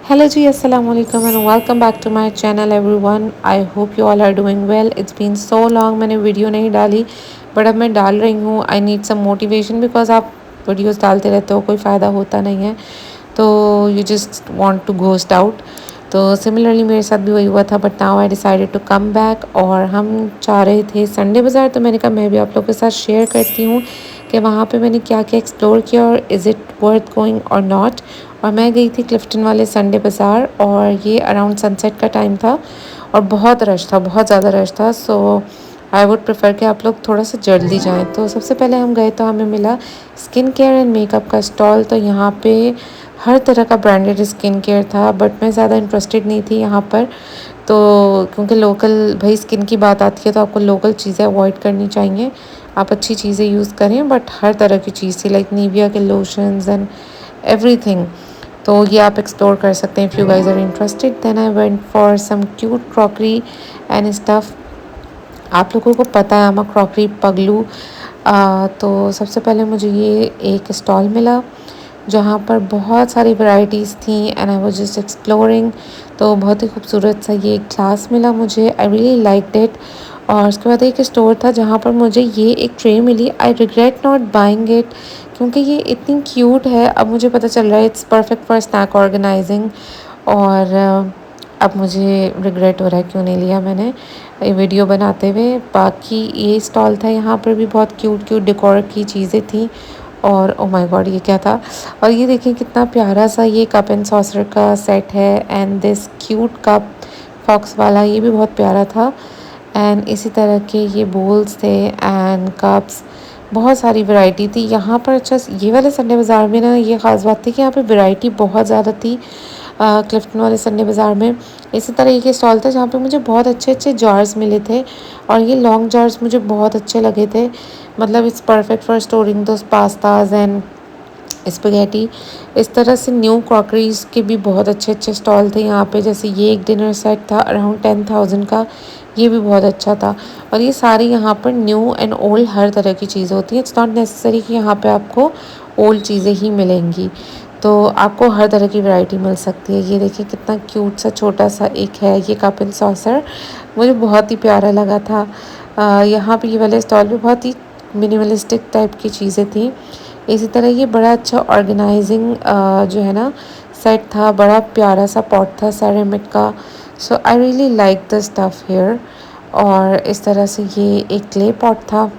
Hello ji, assalamu alaikum and welcome back to my channel everyone. I hope you all are doing well. It's been so long मैंने video नहीं डाली but अब मैं डाल रही हूँ. I need some motivation because आप videos डालते रहते हो कोई फ़ायदा होता नहीं है तो you just want to ghost out. तो सिमिलरली मेरे साथ भी वही हुआ था but now I decided to come back और हम चाह रहे थे संडे बाज़ार. तो मैंने कहा मैं भी आप लोगों के साथ शेयर करती हूँ कि वहाँ पे मैंने क्या क्या एक्सप्लोर किया और इज़ इट वर्थ गोइंग और नॉट. और मैं गई थी क्लिफ्टन वाले संडे बाज़ार और ये अराउंड सनसेट का टाइम था और बहुत रश था, बहुत ज़्यादा रश था. सो आई वुड प्रेफर कि आप लोग थोड़ा सा जल्दी जाएं. तो सबसे पहले हम गए तो हमें मिला स्किन केयर एंड मेकअप का स्टॉल. तो यहाँ पे हर तरह का ब्रांडेड स्किन केयर था बट मैं ज़्यादा इंटरेस्टेड नहीं थी यहाँ पर. तो क्योंकि लोकल भाई स्किन की बात आती है तो आपको लोकल चीज़ें अवॉइड करनी चाहिए. आप अच्छी चीज़ें यूज़ करें बट हर तरह की चीज़ थी लाइक निविया के लोशंस एंड एवरीथिंग. तो ये आप एक्सप्लोर कर सकते हैं if you guys are interested. Then I went for some cute crockery and stuff. आप लोगों को पता है मैं क्रॉकरी पगलू. तो सबसे पहले मुझे ये एक स्टॉल मिला जहाँ पर बहुत सारी वैरायटीज़ थी and I was just exploring. तो बहुत ही खूबसूरत सा ये ग्लास मिला मुझे. आई रियली लाइक्ड इट. और उसके बाद एक स्टोर था जहाँ पर मुझे ये एक ट्रे मिली. I regret not buying it क्योंकि ये इतनी क्यूट है. अब मुझे पता चल रहा है it's perfect for snack organising. और अब मुझे रिग्रेट हो रहा है क्यों नहीं लिया मैंने ये वीडियो बनाते हुए. बाकी ये स्टॉल था, यहाँ पर भी बहुत क्यूट क्यूट डेकोर की चीज़ें थी. और ओ माय गॉड ये क्या था. और ये देखिए कितना प्यारा सा ये कप एंड सॉसर का सेट है and this cute cup fox वाला ये भी बहुत प्यारा था. एंड इसी तरह के ये बोल्स थे एंड कप्स. बहुत सारी वैरायटी थी यहाँ पर. अच्छा ये वाले संडे बाज़ार में ना ये ख़ास बात थी कि यहाँ पे वैरायटी बहुत ज़्यादा थी क्लिफ्टन वाले संडे बाज़ार में. इसी तरह के स्टॉल था जहाँ पे मुझे बहुत अच्छे अच्छे जार्स मिले थे और ये लॉन्ग जार्स मुझे बहुत अच्छे लगे थे. मतलब it's perfect for storing those pastas and spaghetti. इस तरह से न्यू क्रॉकरीज के भी बहुत अच्छे अच्छे स्टॉल थे यहाँ पे. जैसे ये एक डिनर सेट था अराउंड 10,000 का. ये भी बहुत अच्छा था. और ये सारी यहाँ पर न्यू एंड ओल्ड हर तरह की चीज़ें होती हैं. इट्स नॉट नेसेसरी कि यहाँ पे आपको ओल्ड चीज़ें ही मिलेंगी. तो आपको हर तरह की वैरायटी मिल सकती है. ये देखिए कितना क्यूट सा छोटा सा एक है ये कप एंड सॉसर. मुझे बहुत ही प्यारा लगा था. यहाँ पे ये वाले स्टॉल पे बहुत ही मिनिमलिस्टिक टाइप की चीज़ें थी. इसी तरह ये बड़ा अच्छा ऑर्गेनाइजिंग जो है ना सेट था. बड़ा प्यारा सा पॉट था सेरेमिक का. So I really like the stuff here. और इस तरह से ये एक क्ले पॉट था.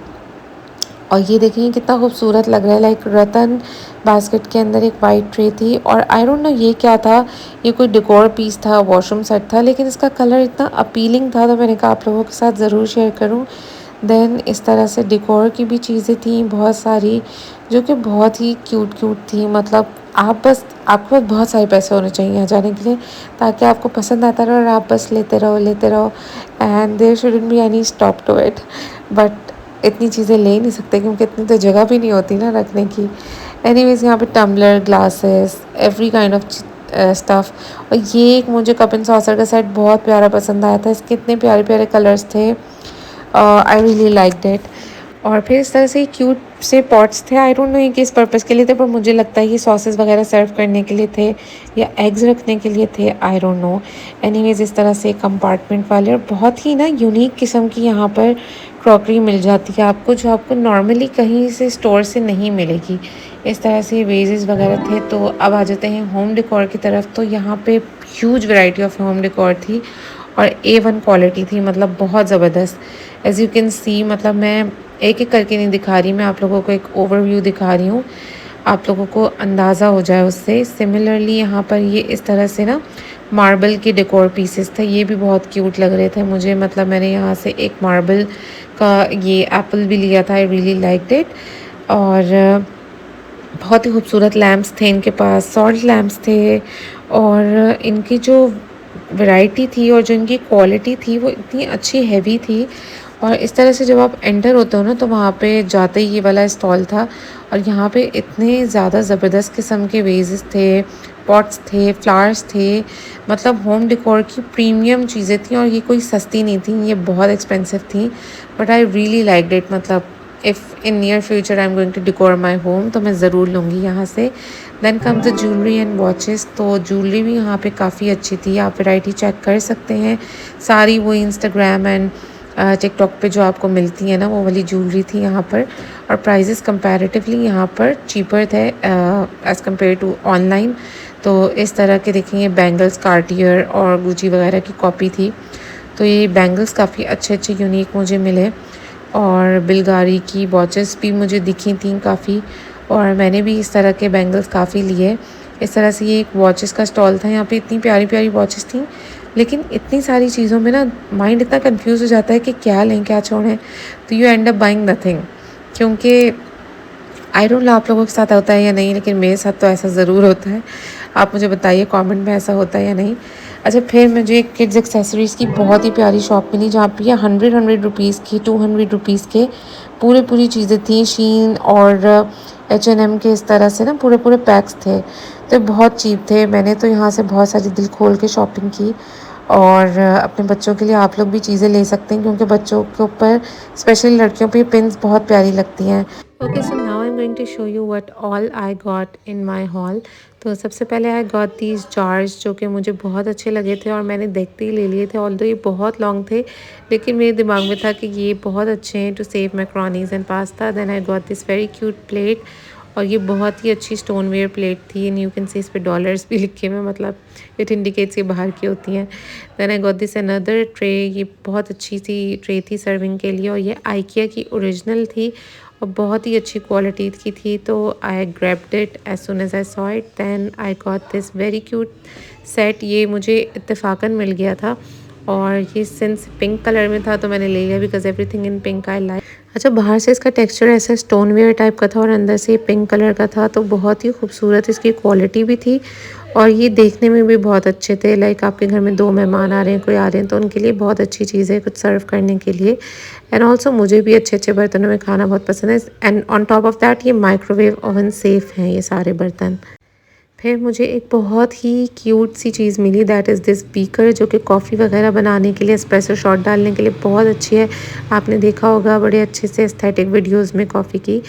और ये देखिए कितना खूबसूरत लग रहा है. लाइक रतन बास्केट के अंदर एक वाइट ट्रे थी और आई डोंट नो ये क्या था. ये कोई डेकोर पीस था, वॉशरूम सेट था, लेकिन इसका कलर इतना अपीलिंग था तो मैंने कहा आप लोगों के साथ ज़रूर शेयर करूं. देन इस तरह से डेकोर की भी चीज़ें थी बहुत सारी जो कि बहुत ही क्यूट क्यूट थी. मतलब आपके पास बहुत सारे पैसे होने चाहिए यहाँ जाने के लिए ताकि आपको पसंद आता रहे और आप बस लेते रहो and there shouldn't be any stop to it. But इतनी चीज़ें ले नहीं सकते क्योंकि इतनी तो जगह भी नहीं होती ना रखने की. एनीवेज यहाँ पे tumbler, glasses, every kind of stuff. और ये एक मुझे कप एंड सॉसर का सेट बहुत प्यारा पसंद आया था. इसके इतने प्यारे प्यारे कलर्स थे. आई रियली लाइक्ड इट. और फिर इस तरह से क्यूट से पॉट्स थे. आई डोंट नो ये किस पर्पज़ के लिए थे पर मुझे लगता है ये सॉसेस वगैरह सर्व करने के लिए थे या एग्स रखने के लिए थे. I don't know. एनीवेज इस तरह से कंपार्टमेंट वाले और बहुत ही ना यूनिक किस्म की यहाँ पर क्रॉकरी मिल जाती है आपको जो आपको नॉर्मली कहीं से स्टोर से नहीं मिलेगी. इस तरह से वेजेस वगैरह थे. तो अब आ जाते हैं होम डेकोर की तरफ. तो यहाँ पे huge variety of home decor थी और A1 क्वालिटी थी. मतलब बहुत ज़बरदस्त. एज़ यू कैन सी मतलब मैं एक एक करके नहीं दिखा रही, मैं आप लोगों को एक ओवरव्यू दिखा रही हूँ आप लोगों को अंदाज़ा हो जाए उससे. सिमिलरली यहाँ पर ये इस तरह से ना मार्बल के डेकोर पीसेस थे. ये भी बहुत क्यूट लग रहे थे मुझे. मतलब मैंने यहाँ से एक मार्बल का ये एप्पल भी लिया था. आई रियली लाइक्ड इट. और बहुत ही खूबसूरत लैम्प्स थे इनके पास. सॉल्ट लैम्प्स थे और इनकी जो वैरायटी थी और जो इनकी क्वालिटी थी वो इतनी अच्छी हैवी थी. और इस तरह से जब आप एंटर होते हो ना तो वहाँ पे जाते ही ये वाला स्टॉल था और यहाँ पे इतने ज़्यादा ज़बरदस्त किस्म के वेजेस थे, पॉट्स थे, फ्लावर्स थे. मतलब होम डेकोर की प्रीमियम चीज़ें थी और ये कोई सस्ती नहीं थी, ये बहुत एक्सपेंसिव थी. But I really liked it. मतलब if in near future I am going to decor my home तो मैं ज़रूर लूँगी यहाँ से। Then come the jewellery and watches. तो ज्वेलरी भी यहाँ पे काफ़ी अच्छी थी, आप वैरायटी चेक कर सकते हैं। सारी वो इंस्टाग्राम एंड टिकटॉक पे जो आपको मिलती है ना, वो वाली ज्वेलरी थी यहाँ पर। और प्राइजेस कंपैरेटिवली यहाँ पर चीपर थे एज़ कम्पेयर टू ऑनलाइन। तो इस तरह के देखेंगे बैंगल्स, कार्टियर और गुची वगैरह की कॉपी थी। तो ये बैंगल्स काफ़ी अच्छे यूनिक मुझे मिले। और बिलगारी की वॉचेस भी मुझे दिखी थी काफ़ी, और मैंने भी इस तरह के बैंगल्स काफ़ी लिए। इस तरह से ये एक वॉचेस का स्टॉल था। यहाँ पे इतनी प्यारी प्यारी वॉचेस थी, लेकिन इतनी सारी चीज़ों में ना माइंड इतना कंफ्यूज हो जाता है कि क्या लें क्या छोड़ें, तो you and up buying nothing. क्योंकि आई डोंट नो आप लोगों के साथ होता है या नहीं, लेकिन मेरे साथ तो ऐसा ज़रूर होता है। आप मुझे बताइए कमेंट में ऐसा होता है या नहीं। अच्छा, फिर मुझे किड्स एक्सेसरीज़ की बहुत ही प्यारी शॉप मिली, जहाँ पे 100 रुपीज़ की, 200 रुपीज़ के पूरी चीज़ें थी। शीन और H&M के इस तरह से ना पूरे पैक्स थे, तो बहुत चीप थे। मैंने तो यहाँ से बहुत सारी दिल खोल के शॉपिंग की। और अपने बच्चों के लिए आप लोग भी चीज़ें ले सकते हैं, क्योंकि बच्चों के ऊपर स्पेशली लड़कियों पे पिन्स बहुत प्यारी लगती हैं। Okay, so now I am going to show you what all I got in my haul. तो सबसे पहले आई गॉट दीज जार्स, जो कि मुझे बहुत अच्छे लगे थे और मैंने देखते ही ले लिए थे। ऑल्दो ये बहुत लॉन्ग थे, लेकिन मेरे दिमाग में था कि ये बहुत अच्छे हैं to save macaronis and pasta. Then I got this very cute plate, और ये बहुत ही अच्छी स्टोनवेयर प्लेट थी। एंड यू कैन सी इस पे डॉलर्स भी लिखे हुए, मतलब इट इंडिकेट्स ये बाहर की होती हैं। Then I got this another tray, ये बहुत अच्छी सी ट्रे थी सर्विंग के लिए, और ये आइकिया की ओरिजिनल थी और बहुत ही अच्छी क्वालिटी की थी। तो I grabbed it as soon as I saw it. Then I got this very cute set, ये मुझे इत्तेफाकन मिल गया था, और ये सिंस पिंक कलर में था तो मैंने ले लिया, because everything in pink I like. अच्छा, बाहर से इसका टेक्सचर ऐसा स्टोनवेयर टाइप का था और अंदर से पिंक कलर का था, तो बहुत ही खूबसूरत इसकी क्वालिटी भी थी, और ये देखने में भी बहुत अच्छे थे। लाइक आपके घर में 2 मेहमान आ रहे हैं, कोई आ रहे हैं, तो उनके लिए बहुत अच्छी चीज़ है कुछ सर्व करने के लिए। एंड ऑल्सो मुझे भी अच्छे बर्तनों में खाना बहुत पसंद है। And on top of that ये माइक्रोवेव ओवन सेफ़ हैं ये सारे बर्तन। फिर मुझे एक बहुत ही क्यूट सी चीज़ मिली, दैट इज़ दिस बीकर, जो कि कॉफ़ी वगैरह बनाने के लिए, एस्प्रेसो शॉट डालने के लिए बहुत अच्छी है। आपने देखा होगा बड़े अच्छे से एस्थेटिक वीडियोस में कॉफ़ी की।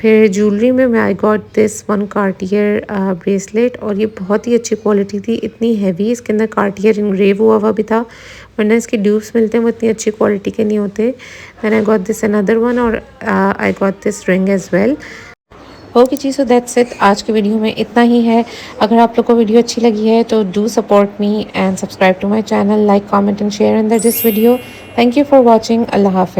फिर ज्वेलरी में मैं आई got this one Cartier bracelet, और ये बहुत ही अच्छी क्वालिटी थी, इतनी हैवी, इसके अंदर कार्टियर इनग्रेव हुआ भी था, वरना इसके ड्यूब्स मिलते हैं वो इतनी अच्छी क्वालिटी के नहीं होते। Then I got this another one, और I got this ring as well. Okay जी, सो दैट्स इट। आज के वीडियो में इतना ही है। अगर आप लोग को वीडियो अच्छी लगी है तो do support me and subscribe to my channel, like, comment and share under this video. Thank you for watching. अल्लाह हाफ़िज़।